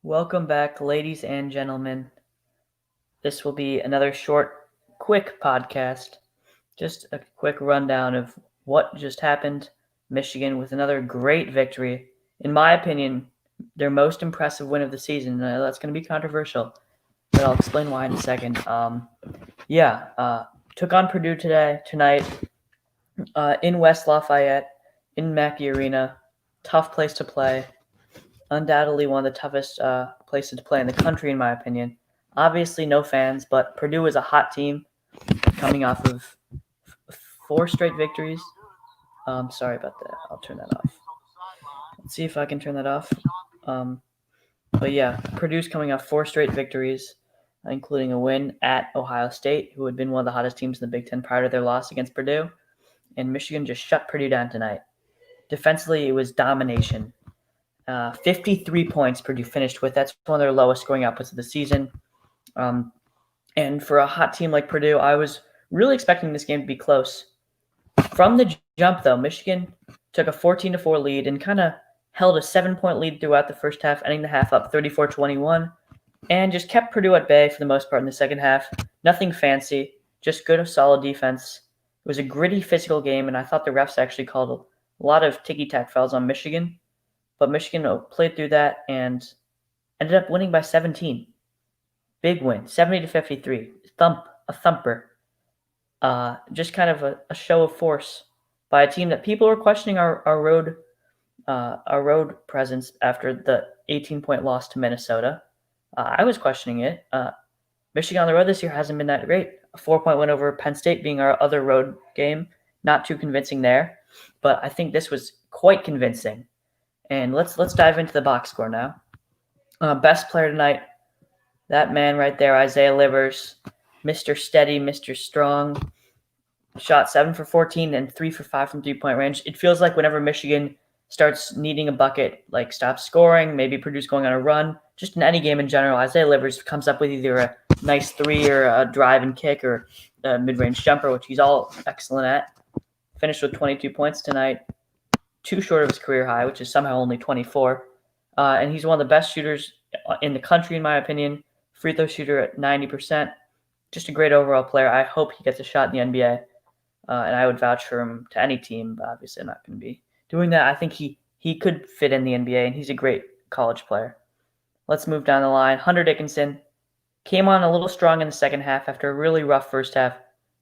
Welcome back, ladies and gentlemen. This will be another short, quick podcast. Just a quick rundown of what just happened. Michigan with another great victory. In my opinion, their most impressive win of the season. That's going to be controversial, but I'll explain why in a second. Took on Purdue tonight, in West Lafayette, in Mackey Arena. Tough place to play. Undoubtedly one of the toughest places to play in the country, in my opinion. Obviously, no fans, but Purdue is a hot team coming off of four straight victories. Sorry about that. I'll turn that off. Let's see if I can turn that off. Purdue's coming off four straight victories, including a win at Ohio State, who had been one of the hottest teams in the Big Ten prior to their loss against Purdue. And Michigan just shut Purdue down tonight. Defensively, it was domination. 53 points Purdue finished with. That's one of their lowest scoring outputs of the season. And for a hot team like Purdue, I was really expecting this game to be close. From the jump, though, Michigan took a 14-4 lead and kind of held a 7-point lead throughout the first half, ending the half up 34-21, and just kept Purdue at bay for the most part in the second half. Nothing fancy, just good, solid defense. It was a gritty, physical game, and I thought the refs actually called a lot of ticky-tack fouls on Michigan. But Michigan played through that and ended up winning by 17. Big win, 70-53. A thumper. Just kind of a show of force by a team that people were questioning our road presence after the 18-point loss to Minnesota. I was questioning it. Michigan on the road this year hasn't been that great. A 4-point win over Penn State being our other road game. Not too convincing there, but I think this was quite convincing. And let's dive into the box score now. Best player tonight, that man right there, Isaiah Livers, Mr. Steady, Mr. Strong. Shot 7 for 14 and 3 for 5 from 3-point range. It feels like whenever Michigan starts needing a bucket, like stops scoring, maybe Purdue's going on a run, just in any game in general, Isaiah Livers comes up with either a nice three or a drive and kick or a mid-range jumper, which he's all excellent at. Finished with 22 points tonight. Too short of his career high, which is somehow only 24. And he's one of the best shooters in the country, in my opinion. Free throw shooter at 90%. Just a great overall player. I hope he gets a shot in the NBA. And I would vouch for him to any team, but obviously I'm not going to be doing that. I think he could fit in the NBA, and he's a great college player. Let's move down the line. Hunter Dickinson came on a little strong in the second half after a really rough first half.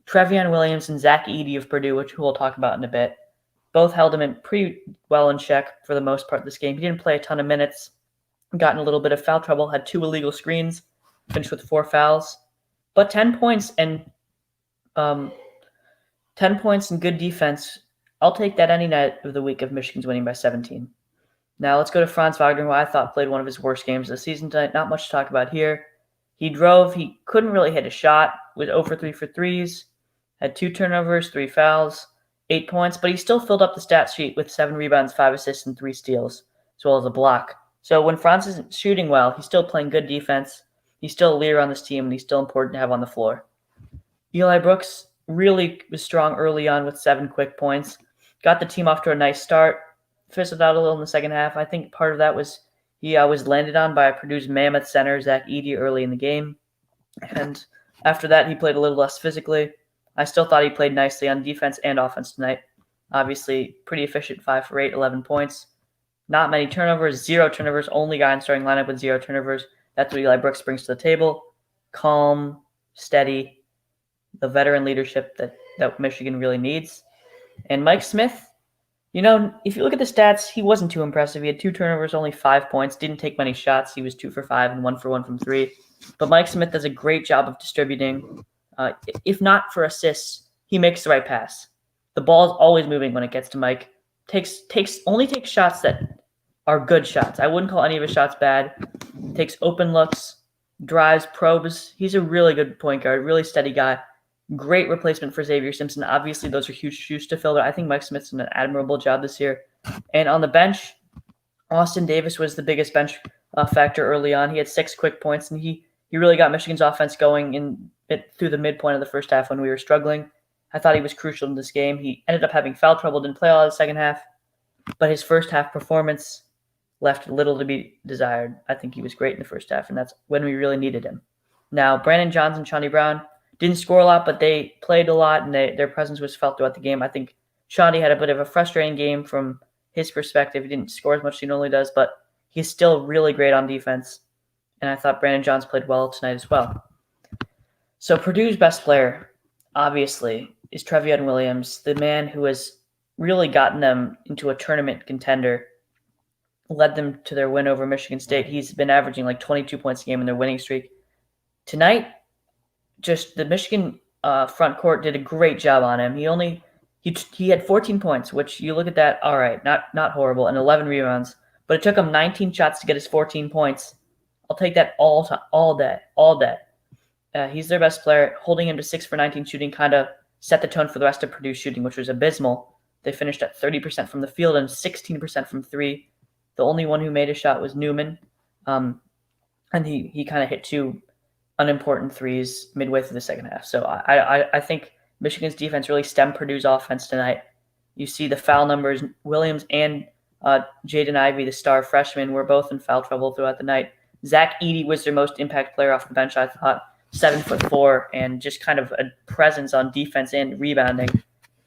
Trevion Williams and Zach Edey of Purdue, which we'll talk about in a bit, both held him in pretty well in check for the most part of this game. He didn't play a ton of minutes, got in a little bit of foul trouble, had 2 illegal screens, finished with 4 fouls. But 10 points and 10 points and good defense, I'll take that any night of the week of Michigan's winning by 17. Now let's go to Franz Wagner, who I thought played one of his worst games of the season tonight. Not much to talk about here. He drove. He couldn't really hit a shot. Was 0 for 3 for threes. Had 2 turnovers, 3 fouls. 8 points, but he still filled up the stat sheet with 7 rebounds, 5 assists, and 3 steals, as well as a block. So when Franz isn't shooting well, he's still playing good defense. He's still a leader on this team, and he's still important to have on the floor. Eli Brooks really was strong early on with 7 quick points. Got the team off to a nice start. Fizzled out a little in the second half. I think part of that was he was landed on by Purdue's mammoth center, Zach Edey, early in the game. And after that, he played a little less physically. I still thought he played nicely on defense and offense tonight. Obviously, pretty efficient, 5 for 8, 11 points. Not many turnovers, 0 turnovers. Only guy in starting lineup with 0 turnovers. That's what Eli Brooks brings to the table. Calm, steady, the veteran leadership that Michigan really needs. And Mike Smith, if you look at the stats, he wasn't too impressive. He had 2 turnovers, only 5 points, didn't take many shots. He was 2 for 5 and 1 for 1 from 3. But Mike Smith does a great job of distributing. If not for assists, he makes the right pass. The ball is always moving when it gets to Mike. Only takes shots that are good shots. I wouldn't call any of his shots bad. Takes open looks, drives, probes. He's a really good point guard, really steady guy. Great replacement for Xavier Simpson. Obviously, those are huge shoes to fill, but I think Mike Smith's done an admirable job this year. And on the bench, Austin Davis was the biggest bench factor early on. He had 6 quick points, and he really got Michigan's offense going through the midpoint of the first half when we were struggling. I thought he was crucial in this game. He ended up having foul trouble, didn't play all of the second half, but his first half performance left little to be desired. I think he was great in the first half, and that's when we really needed him. Now, Brandon Johns and Shawnee Brown didn't score a lot, but they played a lot, and their presence was felt throughout the game. I think Shawnee had a bit of a frustrating game from his perspective. He didn't score as much as he normally does, but he's still really great on defense, and I thought Brandon Johns played well tonight as well. So Purdue's best player, obviously, is Trevion Williams, the man who has really gotten them into a tournament contender, led them to their win over Michigan State. He's been averaging like 22 points a game in their winning streak. Tonight, just the Michigan front court did a great job on him. He had 14 points, which you look at that, all right, not horrible, and 11 rebounds. But it took him 19 shots to get his 14 points. I'll take that all day. He's their best player. Holding him to 6 for 19 shooting kind of set the tone for the rest of Purdue's shooting, which was abysmal. They finished at 30% from the field and 16% from three. The only one who made a shot was Newman, and he kind of hit two unimportant threes midway through the second half. So I think Michigan's defense really stemmed Purdue's offense tonight. You see the foul numbers. Williams and Jaden Ivey, the star freshman, were both in foul trouble throughout the night. Zach Edey was their most impact player off the bench, I thought. 7'4" and just kind of a presence on defense and rebounding.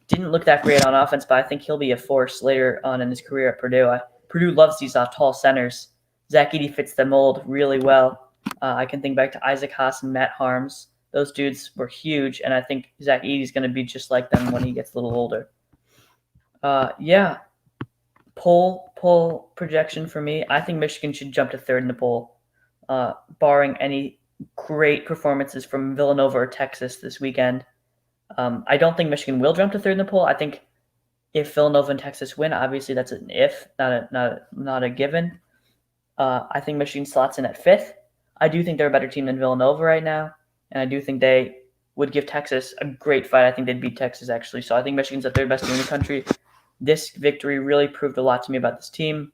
Didn't look that great on offense, but I think he'll be a force later on in his career at Purdue. Purdue loves these tall centers. Zach Edey fits the mold really well. I can think back to Isaac Haas and Matt Harms. Those dudes were huge, and I think Zach Edey's going to be just like them when he gets a little older. Poll projection for me. I think Michigan should jump to third in the poll, barring any great performances from Villanova or Texas this weekend. I don't think Michigan will jump to third in the poll. I think if Villanova and Texas win, obviously that's an if, not a given. I think Michigan slots in at fifth. I do think they're a better team than Villanova right now, and I do think they would give Texas a great fight. I think they'd beat Texas, actually. So I think Michigan's the third best team in the country. This victory really proved a lot to me about this team.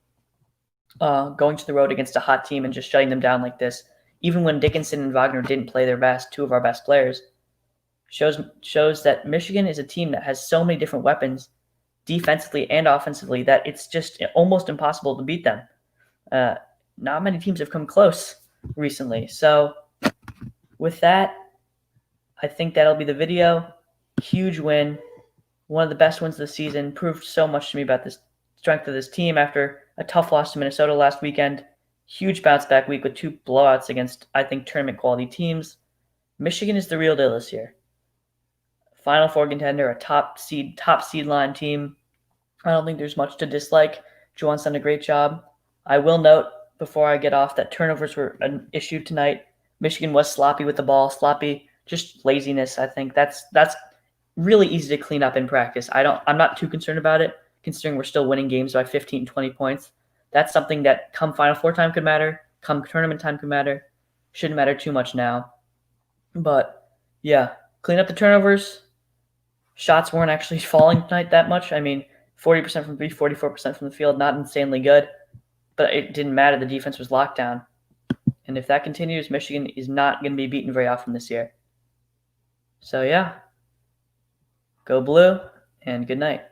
Going to the road against a hot team and just shutting them down like this, even when Dickinson and Wagner didn't play their best, two of our best players, shows that Michigan is a team that has so many different weapons, defensively and offensively, that it's just almost impossible to beat them. Not many teams have come close recently. So with that, I think that'll be the video. Huge win. One of the best wins of the season. Proved so much to me about the strength of this team after a tough loss to Minnesota last weekend. Huge bounce back week with two blowouts against, I think, tournament quality teams. Michigan is the real deal this year. Final Four contender, a top seed line team. I don't think there's much to dislike. Juwan's done a great job. I will note before I get off that turnovers were an issue tonight. Michigan was sloppy with the ball, just laziness. I think that's really easy to clean up in practice. I'm not too concerned about it, considering we're still winning games by 15, 20 points. That's something that come Final Four time could matter, come tournament time could matter. Shouldn't matter too much now. But yeah, clean up the turnovers. Shots weren't actually falling tonight that much. I mean, 40% from 3, 44% from the field, not insanely good. But it didn't matter. The defense was locked down. And if that continues, Michigan is not going to be beaten very often this year. So yeah, go blue, and good night.